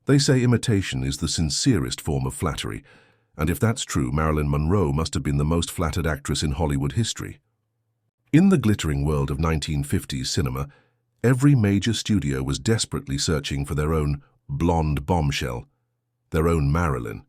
They say imitation is the sincerest form of flattery, and if that's true, Marilyn Monroe must have been the most flattered actress in Hollywood history. In the glittering world of 1950s cinema, every major studio was desperately searching for their own blonde bombshell, their own Marilyn.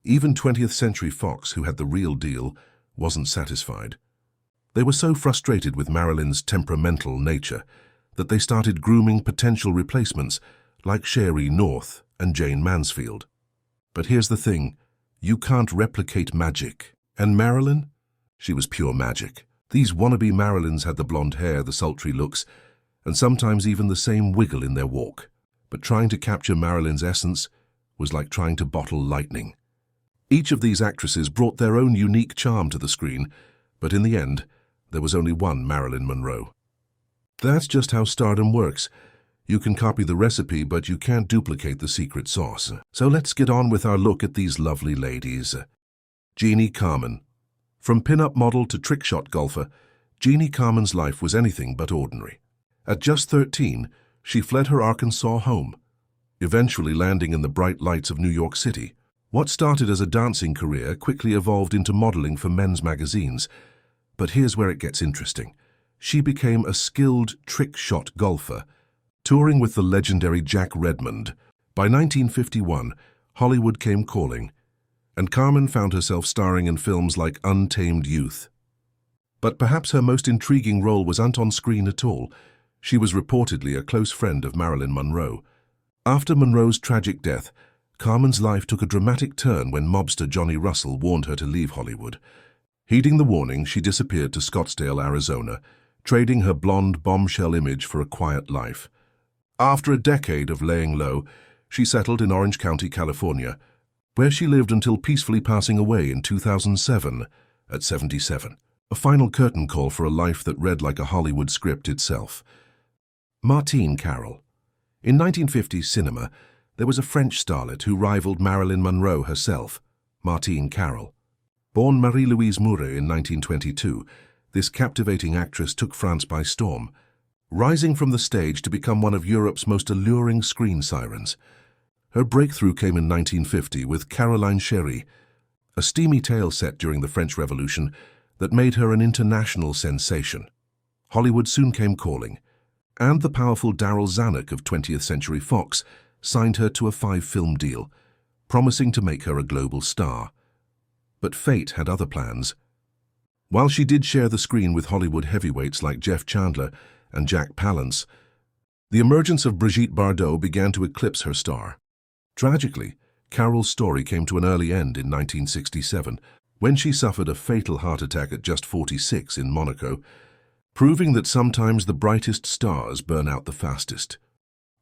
Even 20th Century Fox, who had the real deal, wasn't satisfied. They were so frustrated with Marilyn's temperamental nature that they started grooming potential replacements like Sheree North and Jayne Mansfield. But here's the thing, you can't replicate magic. And Marilyn? She was pure magic. These wannabe Marilyns had the blonde hair, the sultry looks, and sometimes even the same wiggle in their walk. But trying to capture Marilyn's essence was like trying to bottle lightning. Each of these actresses brought their own unique charm to the screen, but in the end, there was only one Marilyn Monroe. That's just how stardom works. You can copy the recipe, but you can't duplicate the secret sauce. So let's get on with our look at these lovely ladies. Jeanie Carmon. From pin-up model to trick-shot golfer, Jeanie Carmon's life was anything but ordinary. At just 13, she fled her Arkansas home, eventually landing in the bright lights of New York City. What started as a dancing career quickly evolved into modeling for men's magazines. But here's where it gets interesting. She became a skilled trick-shot golfer, touring with the legendary Jack Redmond. By 1951, Hollywood came calling, and Carmon found herself starring in films like Untamed Youth. But perhaps her most intriguing role wasn't on screen at all. She was reportedly a close friend of Marilyn Monroe. After Monroe's tragic death, Carmon's life took a dramatic turn when mobster Johnny Russell warned her to leave Hollywood. Heeding the warning, she disappeared to Scottsdale, Arizona, trading her blonde bombshell image for a quiet life. After a decade of laying low, she settled in Orange County, California, where she lived until peacefully passing away in 2007 at 77. A final curtain call for a life that read like a Hollywood script itself. Martine Carol. In 1950s cinema, there was a French starlet who rivaled Marilyn Monroe herself, Martine Carol. Born Marie-Louise Mouret in 1922, this captivating actress took France by storm, rising from the stage to become one of Europe's most alluring screen sirens. Her breakthrough came in 1950 with Caroline Sherry, a steamy tale set during the French Revolution that made her an international sensation. Hollywood soon came calling, and the powerful Darryl Zanuck of 20th Century Fox signed her to a 5-film deal, promising to make her a global star. But fate had other plans. While she did share the screen with Hollywood heavyweights like Jeff Chandler and Jack Palance, the emergence of Brigitte Bardot began to eclipse her star. Tragically, Carol's story came to an early end in 1967, when she suffered a fatal heart attack at just 46 in Monaco, proving that sometimes the brightest stars burn out the fastest.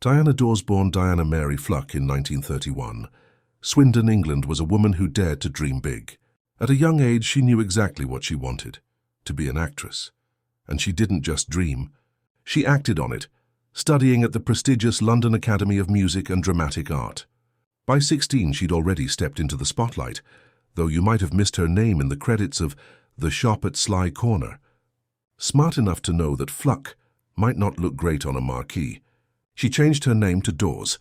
Diana Dors born Diana Mary Fluck in 1931. Swindon, England was a woman who dared to dream big. At a young age, she knew exactly what she wanted, to be an actress. And she didn't just dream. She acted on it, studying at the prestigious London Academy of Music and Dramatic Art. By 16, she'd already stepped into the spotlight, though you might have missed her name in the credits of The Shop at Sly Corner. Smart enough to know that Fluck might not look great on a marquee, she changed her name to Dors,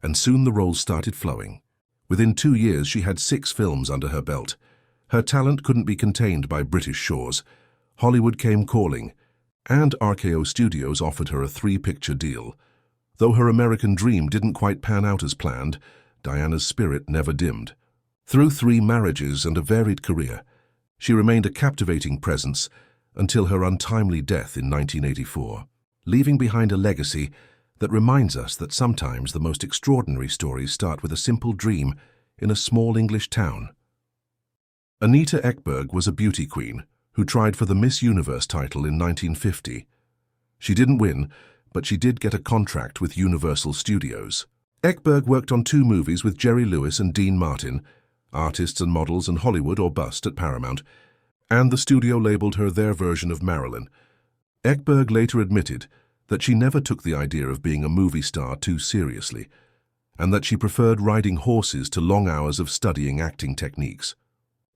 and soon the roles started flowing. Within 2 years, she had 6 films under her belt. Her talent couldn't be contained by British shores. Hollywood came calling, and RKO Studios offered her a 3-picture deal. Though her American dream didn't quite pan out as planned, Diana's spirit never dimmed. Through 3 marriages and a varied career, she remained a captivating presence until her untimely death in 1984, leaving behind a legacy that reminds us that sometimes the most extraordinary stories start with a simple dream in a small English town. Anita Ekberg was a beauty queen who tried for the Miss Universe title in 1950. She didn't win, but she did get a contract with Universal Studios. Ekberg worked on 2 movies with Jerry Lewis and Dean Martin, Artists and Models and Hollywood or Bust at Paramount, and the studio labeled her their version of Marilyn. Ekberg later admitted that she never took the idea of being a movie star too seriously, and that she preferred riding horses to long hours of studying acting techniques.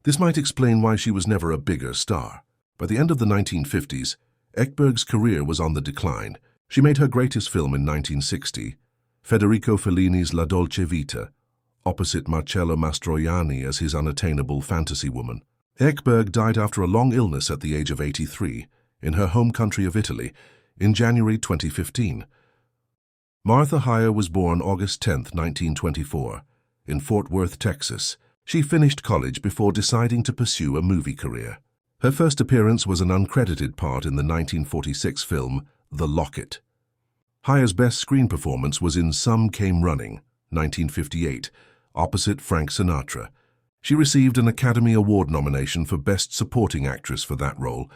This might explain why she was never a bigger star. By the end of the 1950s, Ekberg's career was on the decline. She made her greatest film in 1960, Federico Fellini's La Dolce Vita, opposite Marcello Mastroianni as his unattainable fantasy woman. Ekberg died after a long illness at the age of 83 in her home country of Italy in January 2015. Martha Hyer was born August 10, 1924, in Fort Worth, Texas. She finished college before deciding to pursue a movie career. Her first appearance was an uncredited part in the 1946 film The Locket. Hyer's best screen performance was in Some Came Running, 1958, opposite Frank Sinatra. She received an Academy Award nomination for Best Supporting Actress for that role,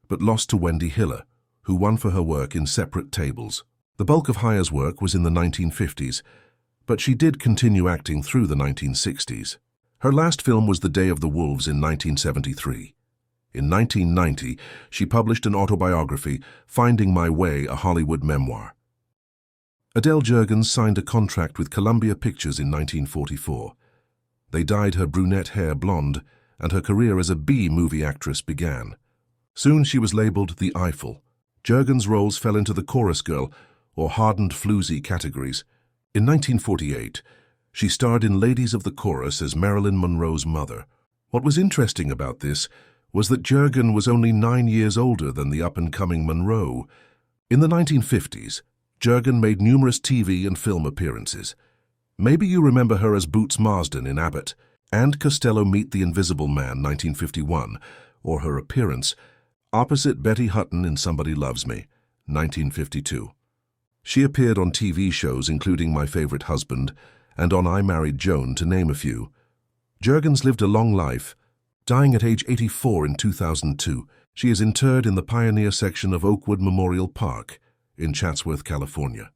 but lost to Wendy Hiller, who won for her work in Separate Tables. The bulk of Hyer's work was in the 1950s, but she did continue acting through the 1960s. Her last film was The Day of the Wolves in 1973. In 1990, she published an autobiography, Finding My Way, a Hollywood memoir. Adele Jergens signed a contract with Columbia Pictures in 1944. They dyed her brunette hair blonde, and her career as a B-movie actress began. Soon she was labeled the Eiffel. Jergens' roles fell into the chorus girl, or hardened floozy categories. In 1948, she starred in Ladies of the Chorus as Marilyn Monroe's mother. What was interesting about this was that Jergens was only 9 years older than the up-and-coming Monroe. In the 1950s, Jergens made numerous TV and film appearances. Maybe you remember her as Boots Marsden in Abbott, and Costello Meet the Invisible Man, 1951, or her appearance opposite Betty Hutton in Somebody Loves Me, 1952. She appeared on TV shows including My Favorite Husband and on I Married Joan, to name a few. Jergens lived a long life, dying at age 84 in 2002. She is interred in the Pioneer section of Oakwood Memorial Park in Chatsworth, California.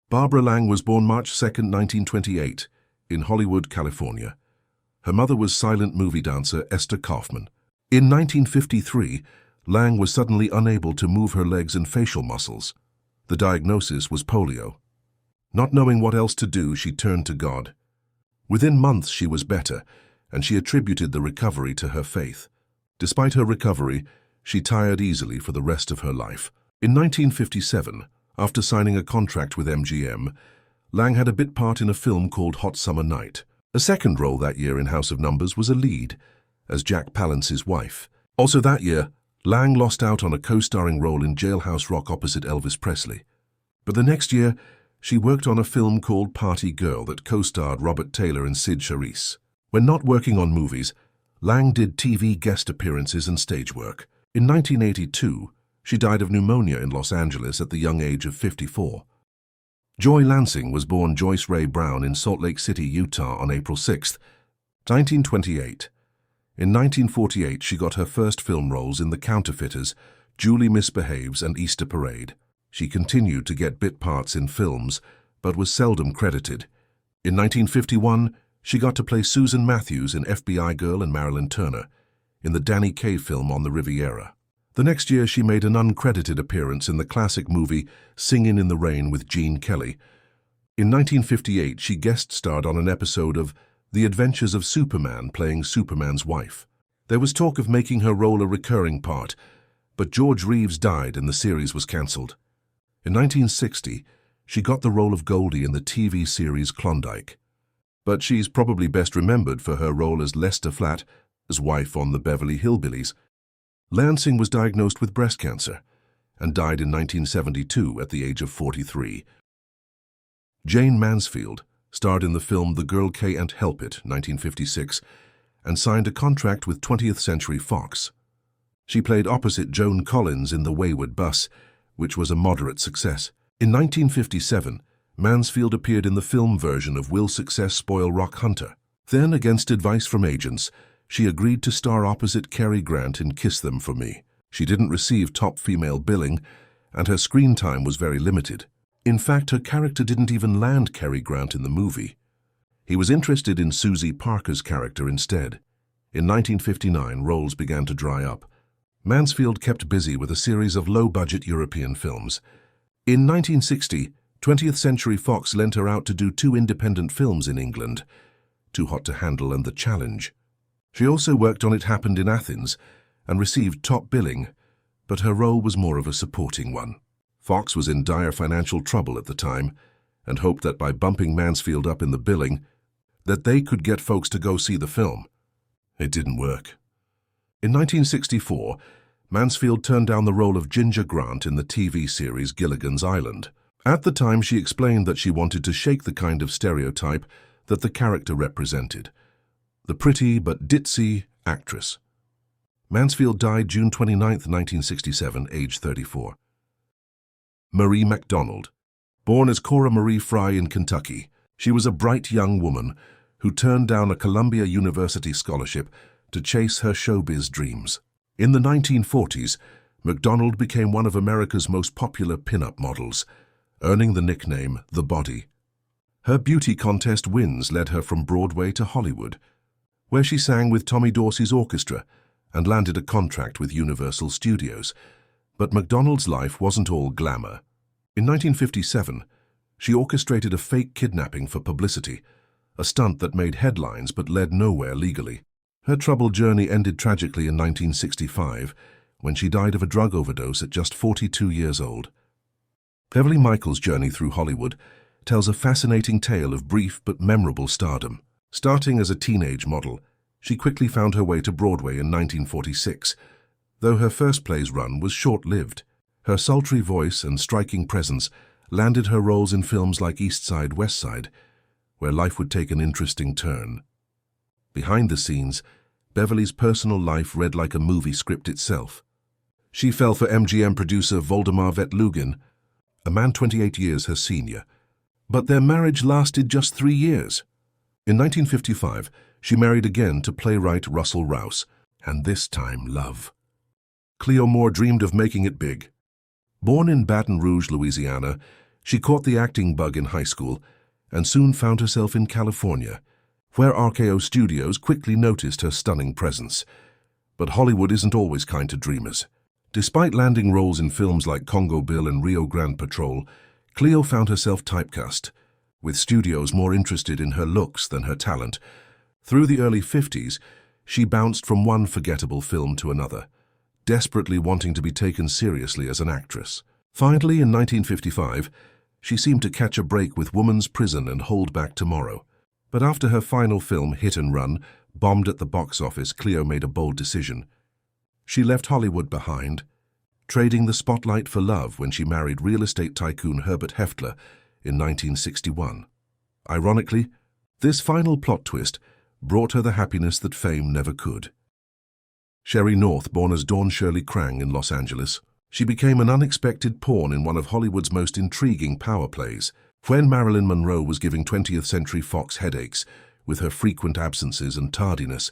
Barbara Lang was born March 2, 1928, in Hollywood, California. Her mother was silent movie dancer Esther Kaufman. In 1953, Lang was suddenly unable to move her legs and facial muscles. The diagnosis was polio. Not knowing what else to do, she turned to God. Within months, she was better, and she attributed the recovery to her faith. Despite her recovery, she tired easily for the rest of her life. In 1957, after signing a contract with MGM, Lang had a bit part in a film called Hot Summer Night. A second role that year in House of Numbers was a lead, as Jack Palance's wife. Also that year, Lang lost out on a co-starring role in Jailhouse Rock opposite Elvis Presley. But the next year, she worked on a film called Party Girl that co-starred Robert Taylor and Sid Charisse. When not working on movies, Lang did TV guest appearances and stage work. In 1982, she died of pneumonia in Los Angeles at the young age of 54. Joi Lansing was born Joyce Ray Brown in Salt Lake City, Utah on April 6, 1928. In 1948, she got her first film roles in The Counterfeiters, Julie Misbehaves, and Easter Parade. She continued to get bit parts in films, but was seldom credited. In 1951, she got to play Susan Matthews in FBI Girl and Marilyn Turner, in the Danny Kaye film On the Riviera. The next year, she made an uncredited appearance in the classic movie Singin' in the Rain with Gene Kelly. In 1958, she guest-starred on an episode of The Adventures of Superman, playing Superman's wife. There was talk of making her role a recurring part, but George Reeves died and the series was cancelled. In 1960, she got the role of Goldie in the TV series Klondike. But she's probably best remembered for her role as Lester Flatt, as wife on the Beverly Hillbillies. Lansing was diagnosed with breast cancer and died in 1972 at the age of 43. Jayne Mansfield starred in the film The Girl Can't Help It, 1956, and signed a contract with 20th Century Fox. She played opposite Joan Collins in The Wayward Bus, which was a moderate success. In 1957, Mansfield appeared in the film version of Will Success Spoil Rock Hunter. Then, against advice from agents, she agreed to star opposite Cary Grant in Kiss Them For Me. She didn't receive top female billing, and her screen time was very limited. In fact, her character didn't even land Cary Grant in the movie. He was interested in Susie Parker's character instead. In 1959, roles began to dry up. Mansfield kept busy with a series of low-budget European films. In 1960, 20th Century Fox lent her out to do 2 independent films in England, Too Hot to Handle and The Challenge. She also worked on It Happened in Athens and received top billing, but her role was more of a supporting one. Fox was in dire financial trouble at the time, and hoped that by bumping Mansfield up in the billing, that they could get folks to go see the film. It didn't work. In 1964, Mansfield turned down the role of Ginger Grant in the TV series Gilligan's Island. At the time, she explained that she wanted to shake the kind of stereotype that the character represented, the pretty but ditzy actress. Mansfield died June 29, 1967, aged 34. Marie McDonald. Born as Cora Marie Fry in Kentucky, she was a bright young woman who turned down a Columbia University scholarship to chase her showbiz dreams. In the 1940s, McDonald became one of America's most popular pin-up models, earning the nickname The Body. Her beauty contest wins led her from Broadway to Hollywood, where she sang with Tommy Dorsey's orchestra and landed a contract with Universal Studios. But McDonald's life wasn't all glamour. In 1957, she orchestrated a fake kidnapping for publicity, a stunt that made headlines but led nowhere legally. Her troubled journey ended tragically in 1965, when she died of a drug overdose at just 42 years old. Beverly Michaels' journey through Hollywood tells a fascinating tale of brief but memorable stardom. Starting as a teenage model, she quickly found her way to Broadway in 1946, though her first play's run was short-lived. Her sultry voice and striking presence landed her roles in films like East Side, West Side, where life would take an interesting turn. Behind the scenes, Beverly's personal life read like a movie script itself. She fell for MGM producer Voldemar Vetlugin, a man 28 years her senior, but their marriage lasted just 3 years. In 1955, she married again to playwright Russell Rouse, and this time love. Cleo Moore dreamed of making it big. Born in Baton Rouge, Louisiana, she caught the acting bug in high school and soon found herself in California, where RKO Studios quickly noticed her stunning presence. But Hollywood isn't always kind to dreamers. Despite landing roles in films like Congo Bill and Rio Grande Patrol, Cleo found herself typecast, with studios more interested in her looks than her talent. Through the early 50s, she bounced from one forgettable film to another, desperately wanting to be taken seriously as an actress. Finally, in 1955, she seemed to catch a break with Woman's Prison and Hold Back Tomorrow. But after her final film, Hit and Run, bombed at the box office, Cleo made a bold decision. She left Hollywood behind, trading the spotlight for love when she married real estate tycoon Herbert Heftler in 1961. Ironically, this final plot twist brought her the happiness that fame never could. Sheree North, born as Dawn Shirley Krang in Los Angeles, she became an unexpected pawn in one of Hollywood's most intriguing power plays. When Marilyn Monroe was giving 20th Century Fox headaches with her frequent absences and tardiness,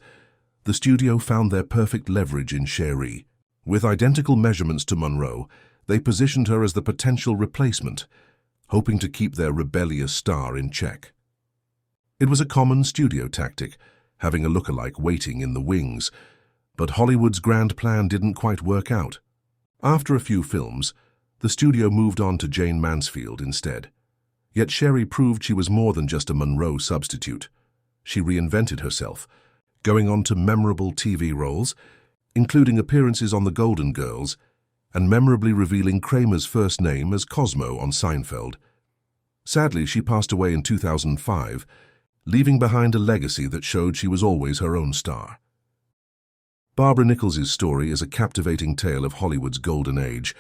the studio found their perfect leverage in Sheree. With identical measurements to Monroe, they positioned her as the potential replacement, hoping to keep their rebellious star in check. It was a common studio tactic, having a lookalike waiting in the wings, but Hollywood's grand plan didn't quite work out. After a few films, the studio moved on to Jayne Mansfield instead. Yet Sheree proved she was more than just a Monroe substitute. She reinvented herself, going on to memorable TV roles, including appearances on The Golden Girls, and memorably revealing Kramer's first name as Cosmo on Seinfeld. Sadly, she passed away in 2005, leaving behind a legacy that showed she was always her own star. Barbara Nichols' story is a captivating tale of Hollywood's golden age.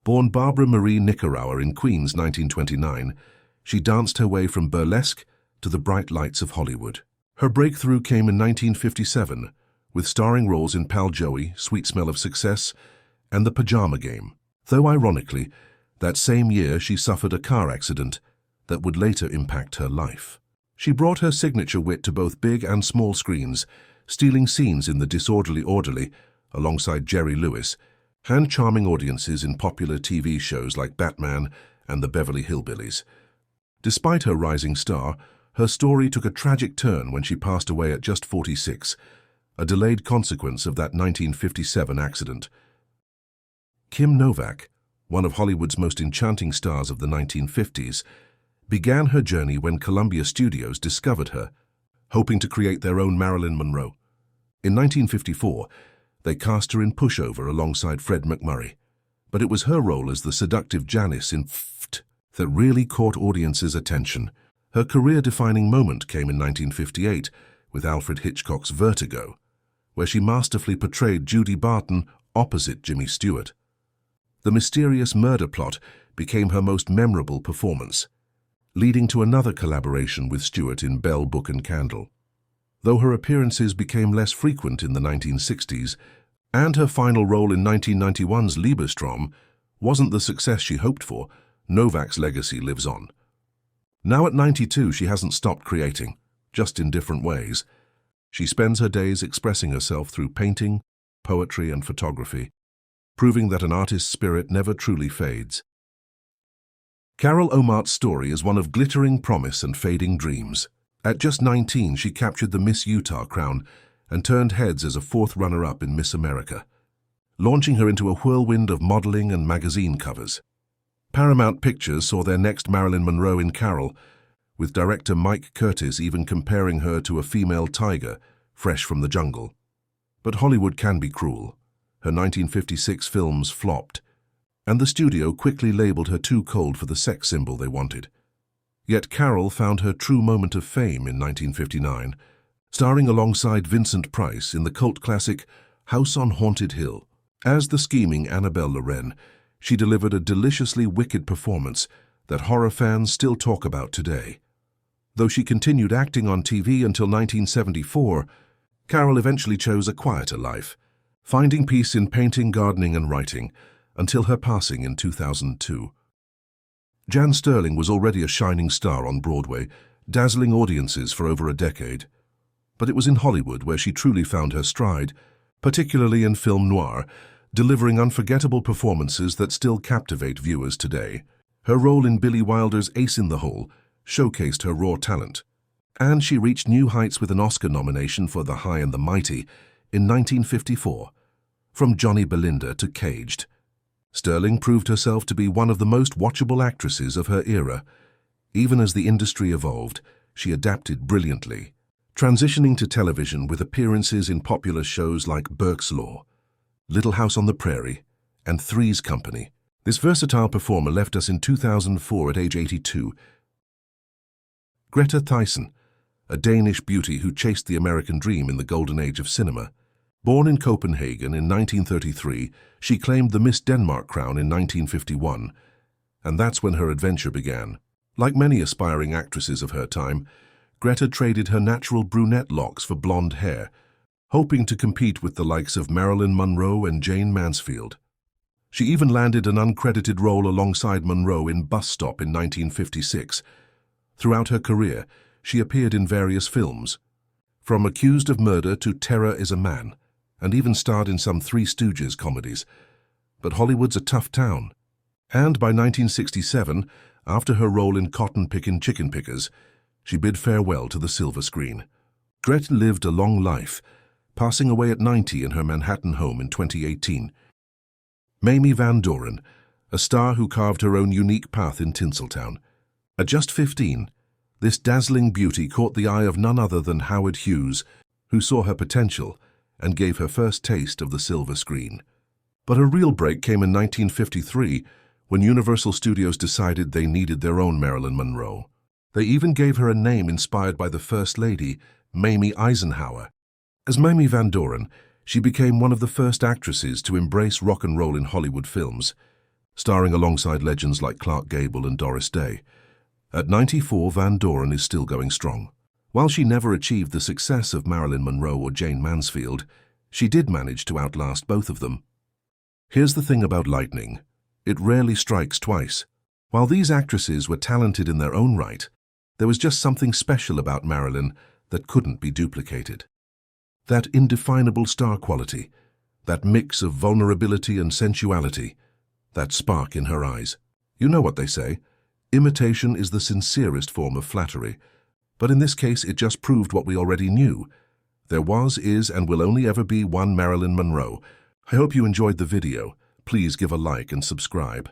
Born Barbara Marie Nichorower in Queens, 1929, she danced her way from burlesque to the bright lights of Hollywood. Her breakthrough came in 1957, with starring roles in Pal Joey, Sweet Smell of Success, and The Pajama Game. Though ironically, that same year she suffered a car accident that would later impact her life. She brought her signature wit to both big and small screens, stealing scenes in The Disorderly Orderly, alongside Jerry Lewis, and charming audiences in popular TV shows like Batman and the Beverly Hillbillies. Despite her rising star, her story took a tragic turn when she passed away at just 46, a delayed consequence of that 1957 accident. Kim Novak, one of Hollywood's most enchanting stars of the 1950s, began her journey when Columbia Studios discovered her, hoping to create their own Marilyn Monroe. In 1954, they cast her in Pushover alongside Fred MacMurray, but it was her role as the seductive Janice in that really caught audiences' attention. Her career-defining moment came in 1958 with Alfred Hitchcock's Vertigo, where she masterfully portrayed Judy Barton opposite Jimmy Stewart. The mysterious murder plot became her most memorable performance, leading to another collaboration with Stewart in Bell, Book and Candle. Though her appearances became less frequent in the 1960s, and her final role in 1991's Liebestrom wasn't the success she hoped for, Novak's legacy lives on. Now at 92, she hasn't stopped creating, just in different ways. She spends her days expressing herself through painting, poetry and photography, proving that an artist's spirit never truly fades. Carol Ohmart's story is one of glittering promise and fading dreams. At just 19, she captured the Miss Utah crown and turned heads as a fourth runner-up in Miss America, launching her into a whirlwind of modeling and magazine covers. Paramount Pictures saw their next Marilyn Monroe in Carol, with director Mike Curtis even comparing her to a female tiger fresh from the jungle. But Hollywood can be cruel. Her 1956 films flopped, and the studio quickly labeled her too cold for the sex symbol they wanted. Yet Carol found her true moment of fame in 1959, starring alongside Vincent Price in the cult classic House on Haunted Hill. As the scheming Annabelle Loren, she delivered a deliciously wicked performance that horror fans still talk about today. Though she continued acting on TV until 1974, Carol eventually chose a quieter life, finding peace in painting, gardening and writing, until her passing in 2002. Jan Sterling was already a shining star on Broadway, dazzling audiences for over a decade. But it was in Hollywood where she truly found her stride, particularly in film noir, delivering unforgettable performances that still captivate viewers today. Her role in Billy Wilder's Ace in the Hole showcased her raw talent, and she reached new heights with an Oscar nomination for The High and the Mighty in 1954. From Johnny Belinda to Caged, Sterling proved herself to be one of the most watchable actresses of her era. Even as the industry evolved, she adapted brilliantly, transitioning to television with appearances in popular shows like Burke's Law, Little House on the Prairie, and Three's Company. This versatile performer left us in 2004 at age 82. Greta Thyssen, a Danish beauty who chased the American dream in the golden age of cinema. Born in Copenhagen in 1933, she claimed the Miss Denmark crown in 1951, and that's when her adventure began. Like many aspiring actresses of her time, Greta traded her natural brunette locks for blonde hair, hoping to compete with the likes of Marilyn Monroe and Jayne Mansfield. She even landed an uncredited role alongside Monroe in Bus Stop in 1956. Throughout her career, she appeared in various films, from Accused of Murder to Terror is a Man, and even starred in some Three Stooges comedies. But Hollywood's a tough town, and by 1967, after her role in Cotton Pickin' Chicken Pickers, she bid farewell to the silver screen. Greta lived a long life, passing away at 90 in her Manhattan home in 2018. Mamie Van Doren, a star who carved her own unique path in Tinseltown. At just 15, this dazzling beauty caught the eye of none other than Howard Hughes, who saw her potential and gave her first taste of the silver screen. But her real break came in 1953, when Universal Studios decided they needed their own Marilyn Monroe. They even gave her a name inspired by the First Lady, Mamie Eisenhower. As Mamie Van Doren, she became one of the first actresses to embrace rock and roll in Hollywood films, starring alongside legends like Clark Gable and Doris Day. At 94, Van Doren is still going strong. While she never achieved the success of Marilyn Monroe or Jayne Mansfield, she did manage to outlast both of them. Here's the thing about lightning. It rarely strikes twice. While these actresses were talented in their own right, there was just something special about Marilyn that couldn't be duplicated. That indefinable star quality, that mix of vulnerability and sensuality, that spark in her eyes. You know what they say, imitation is the sincerest form of flattery. But in this case, it just proved what we already knew. There was, is, and will only ever be one Marilyn Monroe. I hope you enjoyed the video. Please give a like and subscribe.